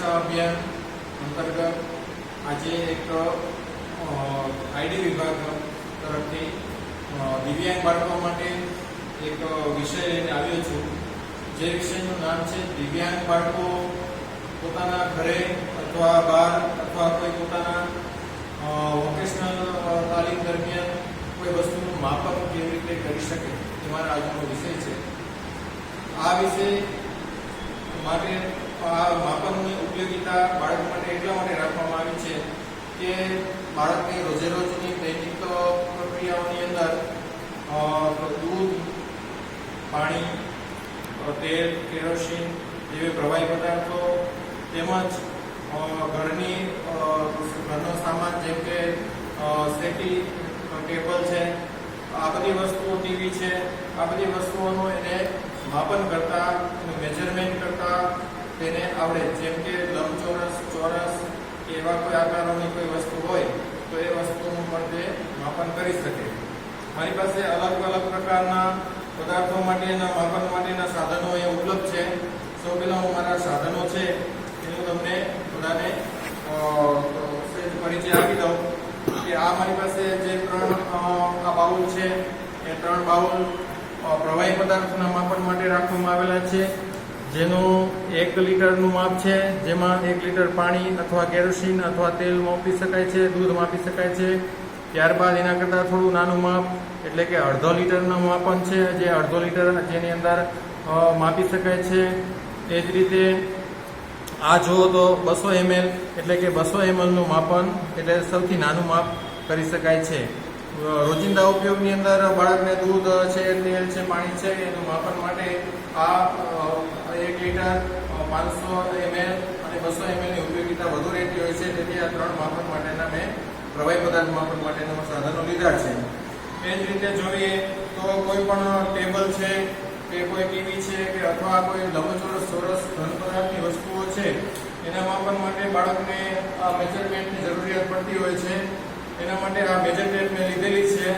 સુરક્ષા અભિયાન અંતર્ગત આજે એક આઈડી વિભાગ તરફથી દિવ્યાંગ બાળકો માટે એક વિષય લઈને આવ્યો છું, જે વિષયનું નામ છે દિવ્યાંગ બાળકો પોતાના ઘરે અથવા બહાર અથવા કોઈ પોતાના વોકેશનલ તાલીમ દરમિયાન કોઈ વસ્તુનું માપન કેવી રીતે કરી શકે એ મારા આજનો વિષય છે. આ વિષય માટે આ માપનની ઉપયોગિતા બાળક માટે એટલા માટે રાખવામાં આવી છે કે બાળકની રોજેરોજની દૈનિક પ્રક્રિયાઓની અંદર દૂધ, પાણી, તેલ, કેરોસીન જેવી પ્રવાહી પદાર્થો તેમજ ઘરનો સામાન જેમ કે સેટી, ટેબલ છે, આ બધી વસ્તુઓ, ટીવી છે, આ બધી વસ્તુઓનું એને માપન કરતા, એનું મેજરમેન્ટ કરતા તેને આવડે. જેમ કે લંબચોરસ, ચોરસ કે એવા કોઈ આકારોની કોઈ વસ્તુ હોય તો એ વસ્તુનું પણ તે માપન કરી શકે. મારી પાસે અલગ અલગ પ્રકારના પદાર્થો માટેના માપન માટેના સાધનો એ ઉપલબ્ધ છે. સૌ પહેલાં હું મારા સાધનો છે એનું તમને બધાને પરિચય આપી દઉં કે આ મારી પાસે જે ત્રણ બાઉલ છે એ ત્રણ બાઉલ પ્રવાહી પદાર્થના માપન માટે રાખવામાં આવેલા છે, જેનું 1 લીટરનું માપ છે, જેમાં 1 લીટર પાણી અથવા કેરોસીન અથવા તેલ માપી શકાય છે, દૂધ માપી શકાય છે. ત્યારબાદ એના કરતાં થોડું નાનું માપ એટલે કે 1/2 લીટરનું માપન છે, જે 1/2 લીટર જેની અંદર માપી શકાય છે. એ જ રીતે આ જુઓ તો 200 ml એટલે કે 200 ml નું માપન એટલે સૌથી નાનું માપ કરી શકાય છે. રોજિંદા ઉપયોગની અંદર બાળકને દૂધ છે, તેલ છે, પાણી છે એનું માપન માટે આ 1 લીટર, 500 ml અને 200 ml ની ઉપયોગિતા વધુ રહેતી હોય છે. તેથી આ ત્રણ માપન માટેના મેં પ્રવાહી પદાર્થ માપન માટેના સાધનો લીધા છે. એ જ રીતે જોઈએ તો કોઈ પણ ટેબલ છે કે કોઈ ટીવી છે કે અથવા કોઈ લંબચોરસ, ચોરસ ઘન પદાર્થની વસ્તુઓ છે એના માપન માટે બાળકને આ મેજરમેન્ટની જરૂરિયાત પડતી હોય છે. એના માટે આ મેજર ટેપ મેં લીધેલી છે.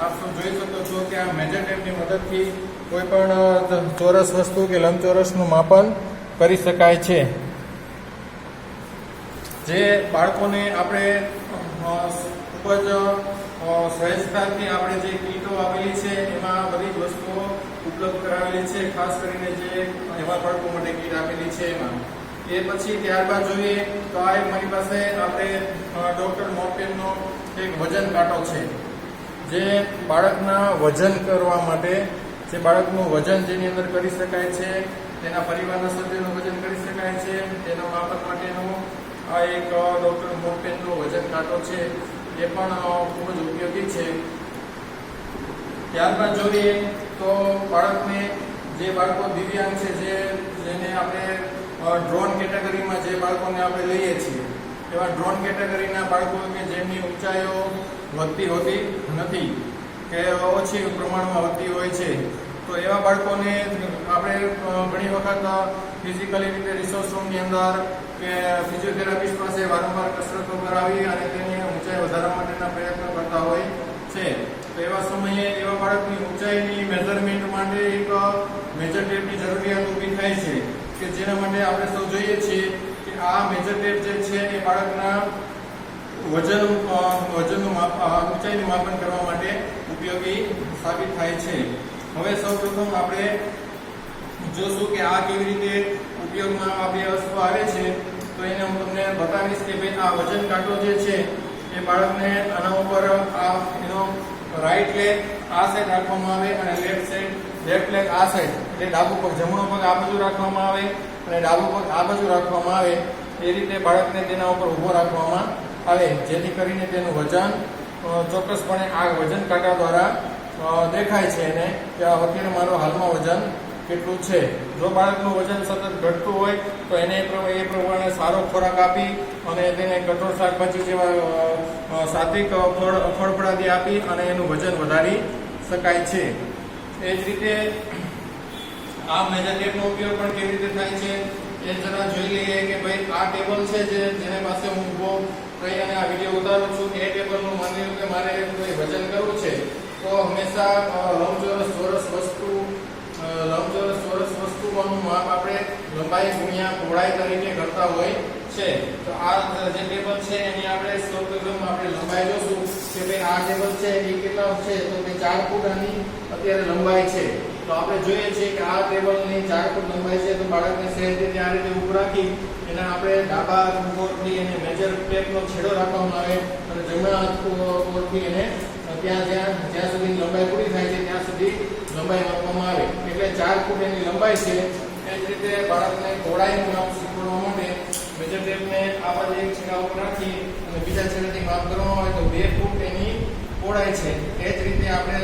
આપ સૌ જોઈ શકો છો કે આ મેજર ટેપની મદદથી કોઈ પણ ચોરસ વસ્તુ કે લંબચોરસનું માપન કરી શકાય છે. જે બાળકોને આપણે ખૂબ જ સહેજતાથી આપણે જે કીટો આપેલી છે એમાં બધી જ વસ્તુઓ ઉપલબ્ધ કરાવેલી છે. ખાસ કરીને જે એવા બાળકો માટે કીટ આપેલી છે એમાં એ પછી ત્યારબાદ જોઈએ તો આ એક મારી પાસે આપણે ડૉક્ટર મોર્ટેનનો એક વજન કાંટો છે, જે બાળકના વજન કરવા માટે, જે બાળકનું વજન જેની અંદર કરી શકાય છે, તેના પરિવારના સભ્યોનું વજન કરી શકાય છે, તેના માપન માટેનું આ એક ડૉક્ટર મોર્ટેનનો વજન કાંટો છે. એ પણ ખૂબ જ ઉપયોગી છે. ત્યારબાદ જોઈએ તો બાળકને, જે બાળકો દિવ્યાંગ છે, જેને આપણે ડ્રોન કેટેગરીમાં જે બાળકોને આપણે લઈએ છીએ એવા ડ્રોન કેટેગરીના બાળકો કે જેમની ઊંચાઈઓ વધતી હોતી નથી કે ઓછી પ્રમાણમાં વધતી હોય છે, તો એવા બાળકોને આપણે ઘણી વખત ફિઝિકલી રીતે રિસોર્સ રૂમની અંદર કે ફિઝિયોથેરાપિસ્ટ પાસે વારંવાર કસરતો કરાવી અને તેની ઊંચાઈ વધારવા માટેના પ્રયત્નો કરતા હોય છે. તો એવા સમયે એવા બાળકની ઊંચાઈની મેઝરમેન્ટ માટે એક મેજર ટેપની જરૂરિયાત ઊભી થાય છે કે જેના માટે આપણે સૌ જોઈએ છીએ કે આ મેજર ટેપ જે છે એ બાળકના વજનનું ઊંચાઈનું માપન કરવા માટે ઉપયોગી સાબિત થાય છે. હવે સૌપ્રથમ આપણે જોશું કે આ કેવી રીતે ઉપયોગમાં આ બે વસ્તુ આવે છે. તો એને હું તમને બતાવીશ કે ભાઈ આ વજન કાંટો જે છે એ બાળકને આના ઉપર આ એનો રાઈટ લેગ આ સાઈડ રાખવામાં આવે અને લેફ્ટ લેગ આ સાઈડ એટલે ડાબો પગ, જમણો પગ આ બાજુ રાખવામાં આવે અને ડાબો પગ આ બાજુ રાખવામાં આવે. એ રીતે બાળકને તેના ઉપર ઊભો રાખવામાં આવે, જેથી કરીને તેનું વજન ચોક્કસપણે આ વજન કાંટા દ્વારા દેખાય છે એને કે અત્યારે મારો હાલમાં વજન કેટલું છે. જો બાળકનું વજન સતત ઘટતું હોય તો એને એ પ્રમાણે સારો ખોરાક આપી અને તેને કઠોળ શાકભાજી જેવા સાત્વિક ફળફળાદી આપી અને એનું વજન વધારી શકાય છે. એ જ રીતે આ મેજર ટેપનો ઉપયોગ પણ કેવી રીતે થાય છે એ જરા જોઈ લઈએ કે ભાઈ આ ટેબલ છે જેને પાસે હું ઊભો રહી અને આ વિડીયો ઉતારું છું. એ ટેબલનું માની લો કે મારે કોઈ વજન કરવું છે તો હંમેશા લંબચોરસ ચોરસ વસ્તુઓનું માપ આપણે લંબાઈ ગુણ્યા પહોળાઈ તરીકે કરતા હોય છે. તો આ જે ટેબલ છે એની આપણે સૌપ્રથમ આપણે લંબાઈ જોશું કે ભાઈ આ ટેબલ છે એ કેટલા છે, તો કે 4 ફૂટ આની અત્યારે લંબાઈ છે. તો આપણે જોઈએ છીએ કે આ ટેબલની 4 ફૂટ લંબાઈ છે. તો બાળકને સહેજથી આ રીતે ઊભું રાખી એના આપણે ડાબા કોરથી એને મેજર ટેપનો છેડો રાખવામાં આવે અને જમણા કોરથી એને જ્યાં સુધી લંબાઈ પૂરી થાય છે ત્યાં સુધી લંબાઈ માપવામાં આવે. એટલે 4 ફૂટ એની લંબાઈ છે. એ જ રીતે બાળકને પહોળાઈનું માપ શીખવવા માટે મેજર ટેપને આ બાજુ એક છેડા ઉપર રાખી અને બીજા છેડાથી માપ કરવામાં આવે તો 2 ફૂટ એની પહોળાઈ છે. એ જ રીતે આપણે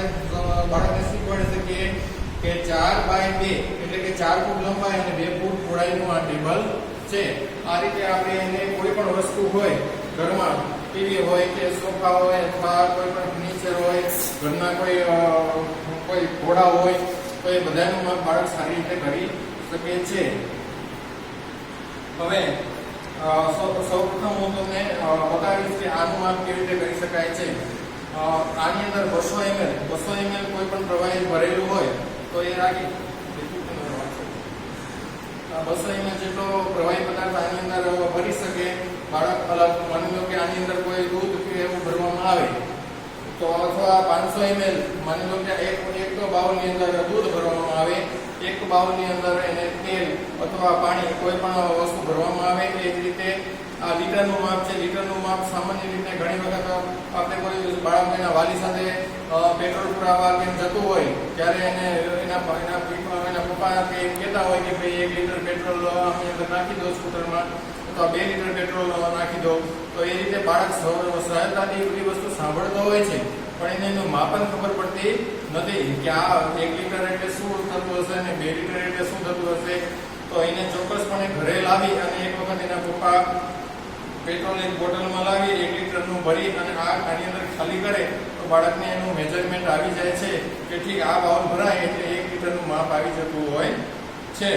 બાળકને શીખવાડી શકીએ કે 4/2 એટલે કે 4 ફૂટ લંબાઈ અને 2 ફૂટ પહોળાઈનું આ ટેબલ છે. આ રીતે આપણે એને કોઈ પણ વસ્તુ હોય ઘરમાં, ટીવી હોય કે સોફા હોય અથવા કોઈ પણ ફર્નિચર હોય, ઘરના કોઈ ઘોડા હોય તો એ બધાનું માપ બાળક સારી રીતે કરી શકે છે. હવે સૌપ્રથમ હું તમને બતાવીશ કે આનું માપ કેવી રીતે કરી શકાય છે. આની અંદર 200 ml કોઈ પણ પ્રવાહી ભરેલું હોય તો એ રાખી 200 ml જેટલો પ્રવાહી પદાર્થ આની અંદર ભરી શકે બાળક. અલગ માની લો કે આની અંદર કોઈ દૂધ કે એવું ભરવામાં આવે તો અથવા 500 ml માની લો કે એક બાઉલની અંદર દૂધ ભરવામાં આવે, એક બાઉલની અંદર એને તેલ અથવા પાણી કોઈ પણ વસ્તુ ભરવામાં આવે. એ જ રીતે આ લીટરનું માપ છે. લીટરનું માપ સામાન્ય રીતે ઘણી વખત આપણે કોઈ બાળક એના વાલી સાથે પેટ્રોલ પુરાવા કે જતું હોય ત્યારે એને એના પપ્પા કે કહેતા હોય કે ભાઈ 1 લીટર પેટ્રોલ આની અંદર નાખી દો સ્કૂટરમાં અથવા 2 લીટર પેટ્રોલ નાખી દો. તો એ રીતે બાળક સહજતાથી બધી વસ્તુ સાંભળતો હોય છે પણ એને એનું માપન ખબર પડતી નથી કે આ 1 લીટર એટલે શું થતું હશે અને 2 લીટર એટલે શું થતું હશે. તો એને ચોક્કસપણે ઘરે લાવી અને એક વખત એના પપ્પા પેટ્રોલ એક બોટલમાં લાવી 1 લીટરનું ભરી અને આની અંદર ખાલી કરે તો બાળકને એનું મેજરમેન્ટ આવી જાય છે કે ઠીક આ બાઉલ ભરાય એટલે 1 લીટરનું માપ આવી જતું હોય છે.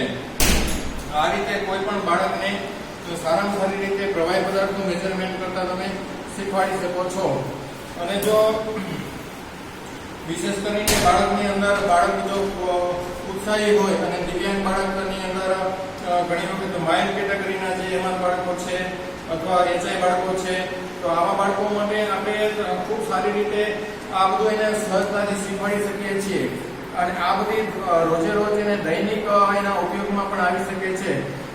આ રીતે કોઈ પણ બાળકને સારામાં સારી રીતે પ્રવાહી પદાર્થનું મેજરમેન્ટ કરતા તમે શીખવાડી શકો છો. અને જો વિશેષ કરીને બાળક જો ઉત્સાહી હોય અને દિવ્યાંગ બાળકની અંદર ઘણી વખત માઇલ્ડ કેટેગરીના જે એમાં બાળકો છે અથવા એચઆઈ બાળકો છે તો આવા બાળકો માટે આપણે ખૂબ સારી રીતે આ બધું એને સહજતાથી શીખવાડી શકીએ છીએ. અને આ બધી રોજે રોજ એને દૈનિક એના ઉપયોગમાં પણ આવી શકે છે.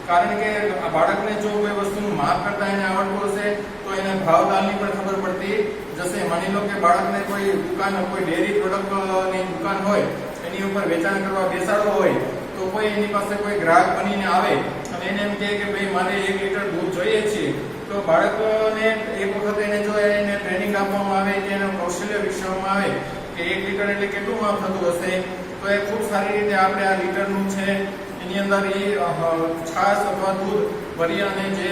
કારણ કે આ બાળકને જો કોઈ વસ્તુનું માપ કરતા એને આવડતું હશે તો એને ભાવતાલની પણ ખબર પડતી જશે. માની લો કે બાળકને કોઈ દુકાન, કોઈ ડેરી પ્રોડક્ટની દુકાન હોય એની ઉપર વેચાણ કરવા બેસાડવો હોય તો કોઈ એની પાસે કોઈ ગ્રાહક બનીને આવે અને એને એમ કહે કે ભાઈ મારે 1 લીટર દૂધ જોઈએ છે તો બાળકને એક વખત એને જો એને ટ્રેનિંગ આપવામાં આવે કે એનું કૌશલ્ય વિકસાવવામાં આવે કે 1 લીટર એટલે કેટલું માપ થતું હશે તો એ ખૂબ સારી રીતે આપણે આ લીટરનું છે એની અંદર એ છાશ અથવા દૂધ ભરી અને જે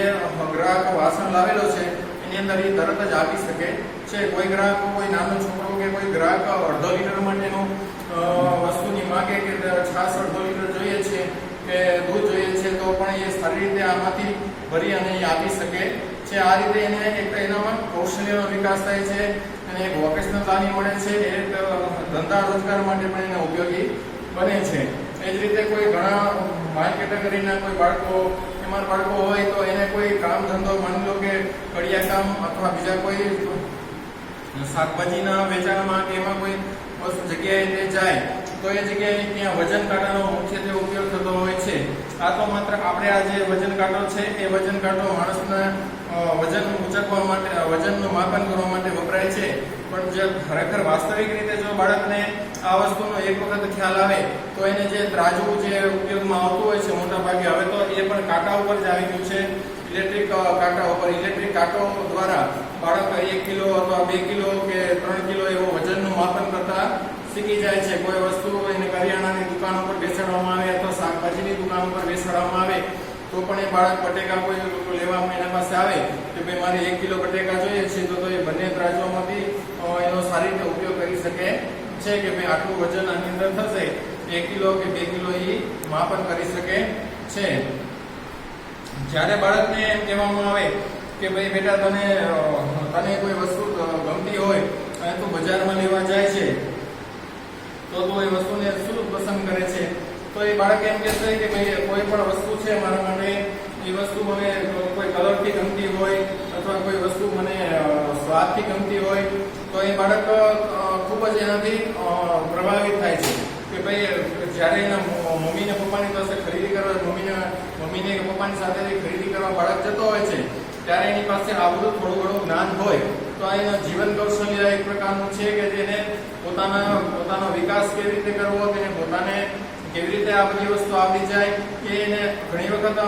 ગ્રાહક વાસણ લાવેલો છે એની અંદર એ તરત જ આપી શકે છે. કોઈ ગ્રાહક, કોઈ નાનો છોકરો કે કોઈ ગ્રાહક 1/2 લીટર માટેનું વસ્તુની માગે કે છાશ 1/2 લીટર જોઈએ છે કે દૂધ જોઈએ છે તો પણ એ સારી રીતે આમાંથી ભરી અને એ આપી શકે છે. આ રીતે એને એક એનામાં કૌશલ્યનો વિકાસ થાય છે અને એક વોકેશનલ તાલીમ મળે છે. એક ધંધા રોજગાર માટે પણ એને ઉપયોગી બને છે. એ જ રીતે કોઈ ઘણા માલ કેટેગરીના કોઈ બાળકો હોય તો એને કોઈ કામ ધંધો માની લો કે કડિયા કામ અથવા બીજા કોઈ શાકભાજીના વેચાણમાં કે એમાં કોઈ જગ્યાએ તે જાય તો એ જગ્યાએ ત્યાં વજન કાંટાનો મુખ્યત્વે ઉપયોગ થતો હોય છે. આ તો માત્ર આપણે આ જે વજન કાંટો છે એ વજન કાંટો માણસના વજન ઉંચકવા માટે, વજનનું માપન કરવા માટે વપરાય છે. પણ જે ખરેખર વાસ્તવિક રીતે જો બાળકને આ વસ્તુનો એક વખત ખ્યાલ આવે તો એને જે ત્રાજવું જે ઉપયોગમાં આવતું હોય છે મોટા ભાગે હવે તો એ પણ કાંટા ઉપર જ આવી ગયું છે. ઇલેક્ટ્રિક કાંટા ઉપર, ઇલેક્ટ્રિક કાંટો દ્વારા બાળક 1 કિલો અથવા 2 કિલો કે 3 કિલો એવો વજનનું માપન કરતા શીખી જાય છે. કોઈ વસ્તુ એને કરિયાણાની દુકાન ઉપર બેસાડવામાં આવે અથવા શાકભાજીની દુકાન ઉપર બેસાડવામાં આવે તો પણ એ બાળક બટેકા કોઈ લેવામાં એના પાસે આવે કે ભાઈ મારે 1 કિલો બટેકા જોઈએ છે તો એ બંને ત્રાજવામાંથી એનો સારી રીતે ઉપયોગ કરી શકે છે કે ભાઈ આટલું વજન આની અંદર થશે, 1 કિલો કે 2 કિલો એ માપન કરી શકે છે. જ્યારે બાળકને એમ કહેવામાં આવે કે ભાઈ બેટા તને કોઈ વસ્તુ ગમતી હોય અને તું બજારમાં લેવા જાય છે તો તું એ વસ્તુને શું પસંદ કરે છે તો એ બાળક એમ કહેશે કે ભાઈ કોઈ પણ વસ્તુ છે મારા માટે એ વસ્તુ મને કોઈ કલરથી ગમતી હોય અથવા કોઈ વસ્તુ મને સ્વાદથી ગમતી હોય તો એ બાળક ખૂબ જ એનાથી પ્રભાવિત થાય છે કે ભાઈ જ્યારે એના મમ્મીને પપ્પાની પાસે ખરીદી કરવા મમ્મીને કે પપ્પાની સાથેથી ખરીદી કરવા બાળક જતો હોય છે ત્યારે એની પાસે આ બધું થોડું ઘણું જ્ઞાન હોય તો આ એના જીવન કૌશલ્ય એક પ્રકારનું છે કે જેને પોતાનો વિકાસ કેવી રીતે કરવો તેને પોતાને કેવી રીતે આ બધી વસ્તુ આવડી જાય કે એને ઘણી વખત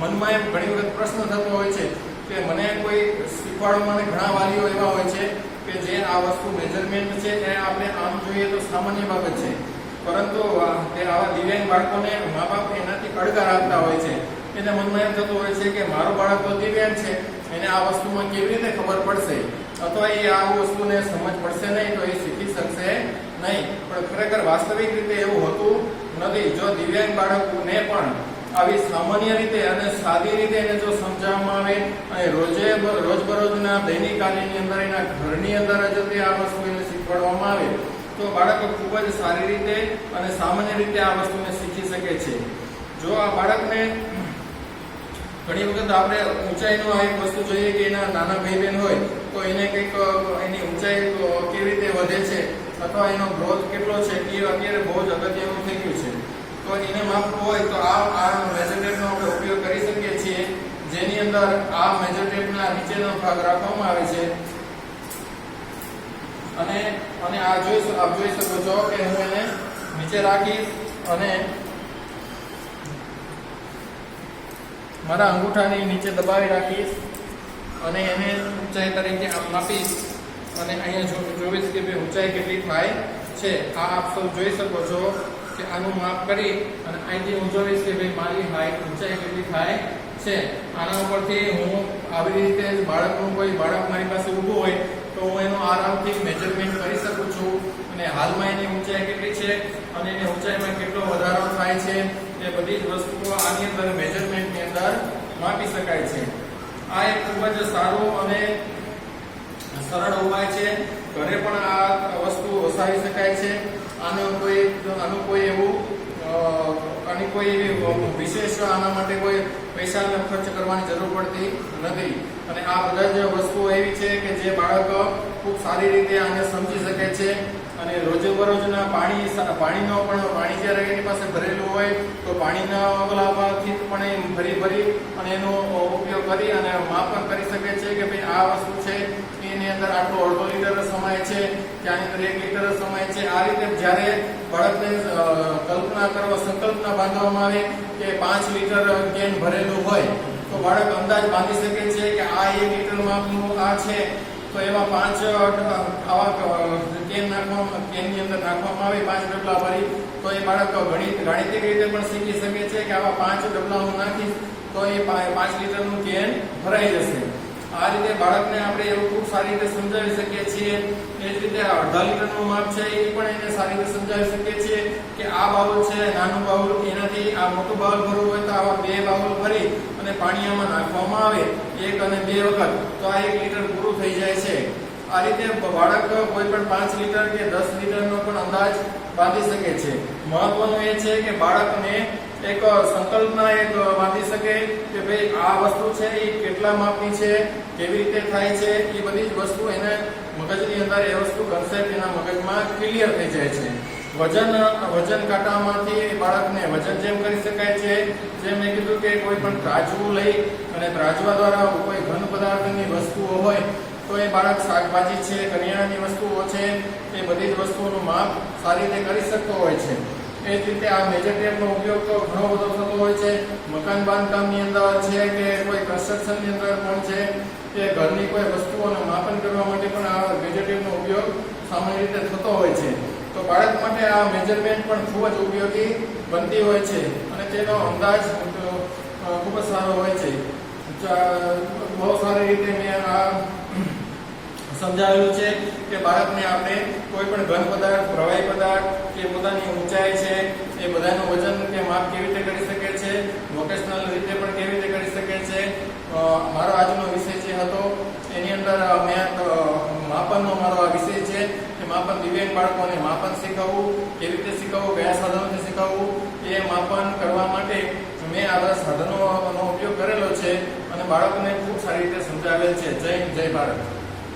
મનમાં એમ ઘણી વખત પ્રશ્ન થતો હોય છે કે મને કોઈ શીખવાડવા મને ઘણા વાલીઓ એવા હોય છે કે જે આ વસ્તુ મેજરમેન્ટ છે તે આપણે આમ જોઈએ તો સામાન્ય બાબત છે પરંતુ તે આવા દિવ્યાંગ બાળકોને મા બાપ એનાથી અડગા રાખતા હોય છે એને મનમાં એમ થતું હોય છે કે મારો બાળક તો દિવ્યાંગ છે એને આ વસ્તુમાં કેવી રીતે ખબર પડશે અથવા એ આ વસ્તુને સમજ પડશે નહીં તો એ શીખી શકશે નહીં પણ ખરેખર વાસ્તવિક રીતે એવું હોતું નથી જો દિવ્યાંગ બાળકોને પણ આવી સામાન્ય રીતે અને સાદી રીતે એને જો સમજાવવામાં આવે અને રોજબરોજના દૈનિક કાર્યની અંદર એના ઘરની અંદર જ આ વસ્તુ એને શીખવાડવામાં આવે તો બાળક ખૂબ જ સારી રીતે અને સામાન્ય રીતે આ વસ્તુને શીખી શકે છે જો આ બાળકને ઘણી વખત આપણે ઊંચાઈનો એક વસ્તુ જોઈએ કે એના નાના ભાઈ બહેન હોય તો એને કંઈક એની ઊંચાઈ કેવી રીતે વધે છે અથવા એનો ગ્રોથ કેટલો છે એ અત્યારે બહુ જ અગત્યનું થઈ ગયું છે તો એને માપવું હોય તો આ મેજર ટેપનો આપણે ઉપયોગ કરી શકીએ છીએ જેની અંદર આ મેજર ટેપના નીચેનો ભાગ રાખવામાં આવે છે અને આપ જોઈ શકો છો કે હું એને નીચે રાખીશ અને મારા અંગૂઠાની નીચે દબાવી રાખીશ અને એને ઊંચાઈ તરીકે આમ માપીશ અને અહીંયા જોઈશ કે ભાઈ ઊંચાઈ કેટલી થાય છે આ આપ સૌ જોઈ શકો છો કે આનું માપ કરી અને અહીંથી હું જોઈશ કે ભાઈ મારી હાઈટ ઊંચાઈ કેટલી થાય છે આના ઉપરથી હું આવી રીતે બાળક મારી પાસે ઊભું હોય તો હું એનું આરામથી મેજરમેન્ટ કરી શકું છું અને હાલમાં એની ઊંચાઈ કેટલી છે અને એની ઊંચાઈમાં કેટલો વધારો થાય છે એ બધી જ વસ્તુઓ આની અંદર મેજરમેન્ટની અંદર માપી શકાય છે આ એક ખૂબ જ સારો અને સરળ ઉપાય છે ઘરે પણ આ વસ્તુ વસાવી શકાય છે આનું કોઈ એવી વિશેષ આના માટે કોઈ પૈસા ખર્ચ કરવાની જરૂર પડતી નથી અને આ બધા જ વસ્તુઓ એવી છે કે જે બાળક ખૂબ સારી રીતે આને સમજી શકે છે અને રોજબરોજના પાણી જ્યારે એની પાસે ભરેલું હોય તો પાણીના ઓલાવાથી પણ એ ભરી અને એનો ઉપયોગ કરી અને માપન કરી શકે છે કે ભાઈ આ વસ્તુ છે એની અંદર આટલો અડધો લીટર સમાય છે કે આની અંદર 1 લીટર સમાય છે આ રીતે જ્યારે બાળકને સંકલ્પના બાંધવામાં આવે કે 5 લીટર કેન ભરેલું હોય તો બાળક અંદાજ બાંધી શકે છે કે આ 1 લીટર માપનું આ છે તો એમાં 5 આવા કેનની અંદર નાખવામાં આવે 5 ડબલા ભરી તો એ બાળક ગાણિતિક રીતે પણ શીખી શકે છે કે આવા 5 ડબલા હું નાખીશ તો એ 5 લીટરનું કેન ભરાઈ જશે આ રીતે બાળકને આપણે એવું ખૂબ સારી રીતે સમજાવી શકીએ છીએ એ જ રીતે અડધા લીટરનું માપ છે એ પણ એને સારી રીતે સમજાવી શકીએ છીએ કે આ બાઉલ છે નાનું બાઉલ એનાથી આ મોટું બાઉલ ભરવું હોય તો આવા 2 બાઉલ ભરી અને પાણી આમાં નાખવામાં આવે 1 અને 2 વખત તો આ 1 લીટર પૂરું થઈ જાય છે આ રીતે બાળક કોઈ પણ 5 લીટર કે 10 લીટરનો પણ અંદાજ બાંધી શકે છે મહત્વનું એ છે કે બાળકને એક સંકલ્પના બાંધી શકે કે ભાઈ આ વસ્તુ છે એ કેટલા માપની છે કેવી રીતે થાય છે એ બધી જ વસ્તુ એને મગજની અંદર એ વસ્તુ કન્સેપ્ટ એના મગજમાં ક્લિયર થઈ જાય છે વજન કાંટામાંથી બાળકને વજન જેમ કરી શકાય છે જેમ મેં કીધું કે કોઈ પણ ત્રાજવું લઈ અને ત્રાજવા દ્વારા કોઈ ઘન પદાર્થની વસ્તુઓ હોય તો એ બાળક શાકભાજી છે કરિયાણાની વસ્તુઓ છે એ બધી જ વસ્તુઓનું માપ સારી રીતે કરી શકતો હોય છે એ જ રીતે આ મેજર ટેપનો ઉપયોગ તો ઘણો બધો થતો હોય છે મકાન બાંધકામની અંદર છે કે કોઈ કન્સ્ટ્રક્શનની અંદર પણ છે કે ઘરની કોઈ વસ્તુઓનું માપન કરવા માટે પણ આ મેજર ટેપનો ઉપયોગ સામાન્ય રીતે થતો હોય છે તો બાળક માટે આ મેજરમેન્ટ પણ ખૂબ જ ઉપયોગી બનતી હોય છે અને તેનો અંદાજ ખૂબ જ સારો હોય છે બહુ સારી રીતે મેં આ સમજાવેલું છે કે બાળકને આપણે કોઈ પણ ઘન પદાર્થ પ્રવાહી પદાર્થ કે પોતાની ઊંચાઈ છે એ બધાનું વજન કે માપ કેવી રીતે કરી શકે છે વોકેશનલ રીતે પણ કેવી રીતે કરી શકે છે મારો આજનો વિષય જે હતો એની અંદર મેં માપનનો મારો આ વિષય છે કે માપન દિવ્યાંગ બાળકોને માપન શીખવવું કેવી રીતે શીખવવું કયા સાધનોથી શીખવવું એ માપન કરવા માટે મેં આ બધા સાધનોનો ઉપયોગ કરેલો છે અને અને બાળકોને ખૂબ સારી રીતે સમજાવેલ છે. જય હિન્દ, જય ભારત.